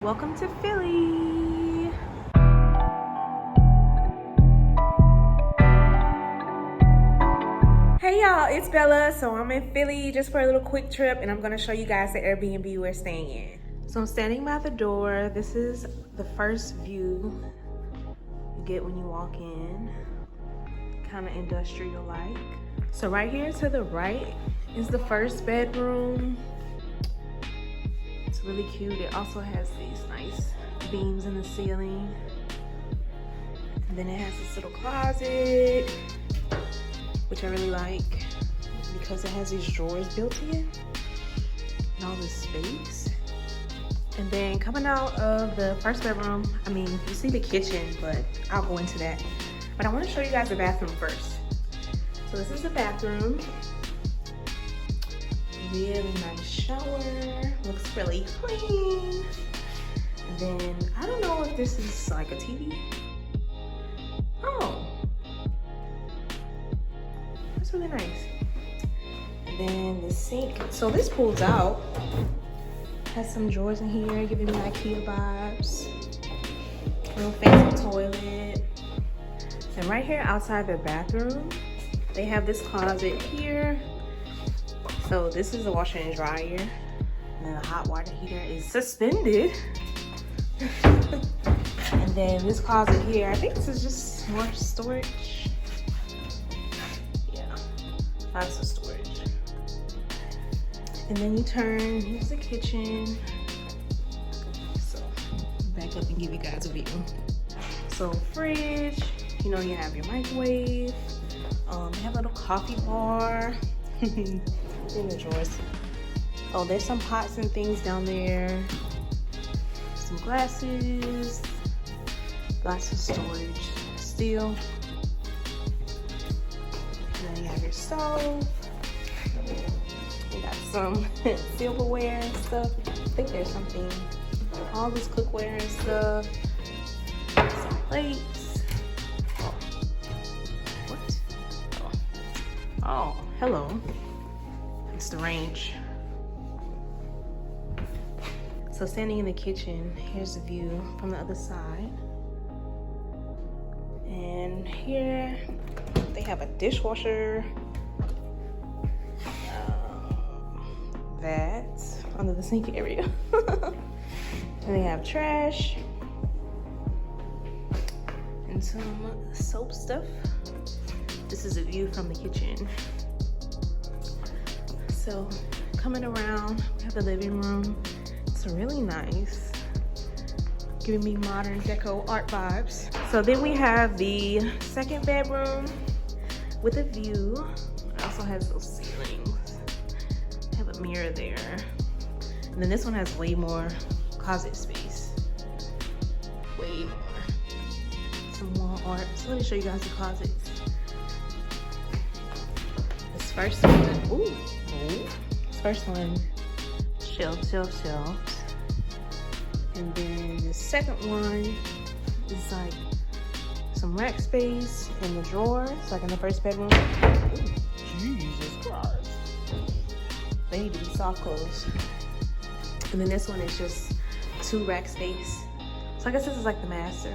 Welcome to Philly. Hey y'all, it's Bella. So I'm in Philly just for a little quick trip and I'm gonna show you guys the Airbnb we're staying in. So I'm standing by the door. This is the first view you get when you walk in. Kind of industrial like. So right here to the right is the first bedroom. It's really cute. It also has these nice beams in the ceiling. And then it has this little closet, which I really like because it has these drawers built in and all this space. And then coming out of the first bedroom, I mean, you see the kitchen, but I'll go into that. But I want to show you guys the bathroom first. So this is the bathroom. Really nice shower, looks really clean. And then I don't know if this is like a TV. Oh, that's really nice. And then the sink, so this pulls out, has some drawers in here giving me IKEA vibes. Real fancy toilet. And right here outside the bathroom, they have this closet here. So this is a washer and dryer, and then the hot water heater is suspended. And then this closet here, I think this is just more storage. Yeah, lots of storage. And then you turn, here's the kitchen. So back up and give you guys a view. So fridge, you know, you have your microwave. You have a little coffee bar. In the drawers. Oh, there's some pots and things down there. Some glasses. Lots of storage still. And then you have your stove. You got some silverware and stuff. I think there's something. All this cookware and stuff. Some plates. Oh. What? Oh, hello. It's the range. So standing in the kitchen, here's the view from the other side. And here they have a dishwasher. That under the sink area. And they have trash and some soap stuff. This is a view from the kitchen. So coming around, we have the living room. It's really nice, giving me modern deco art vibes. So then we have the second bedroom with a view. It also has those ceilings. I have a mirror there. And then this one has way more closet space. Way more. Some wall art. So let me show you guys the closets. This first one, ooh. This first one, shelves. And then the second one is like some rack space in the drawers, like in the first bedroom. Ooh, Jesus Christ. They need to be soft closed. And then this one is just 2 rack space. So I guess this is like the master.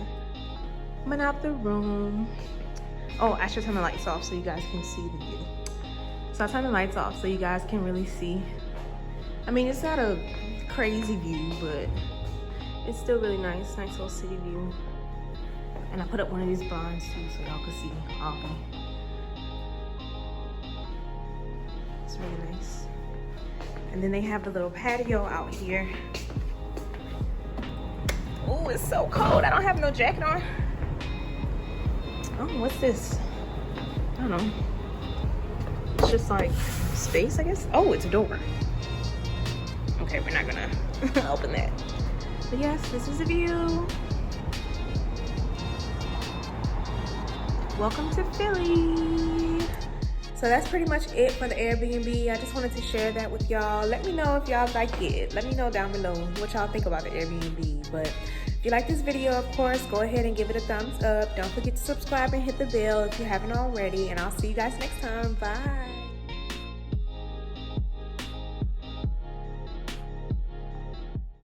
Coming out the room. Oh, I should turn the lights off so you guys can see the view. So I'll turn the lights off so you guys can really see. I mean, it's not a crazy view, but it's still really nice. Nice little city view. And I put up one of these blinds too so y'all can see all of them. It's really nice. And then they have the little patio out here. Oh, it's so cold. I don't have no jacket on. Oh, what's this? I don't know. It's just like space, I guess. Oh, it's a door. Okay, we're not gonna open that. But yes, this is the view. Welcome to Philly. So that's pretty much it for the Airbnb. I just wanted to share that with y'all. Let me know if y'all like it. Let me know down below what y'all think about the Airbnb. But if you like this video, of course, go ahead and give it a thumbs up. Don't forget to subscribe and hit the bell if you haven't already. And I'll see you guys next time. Bye.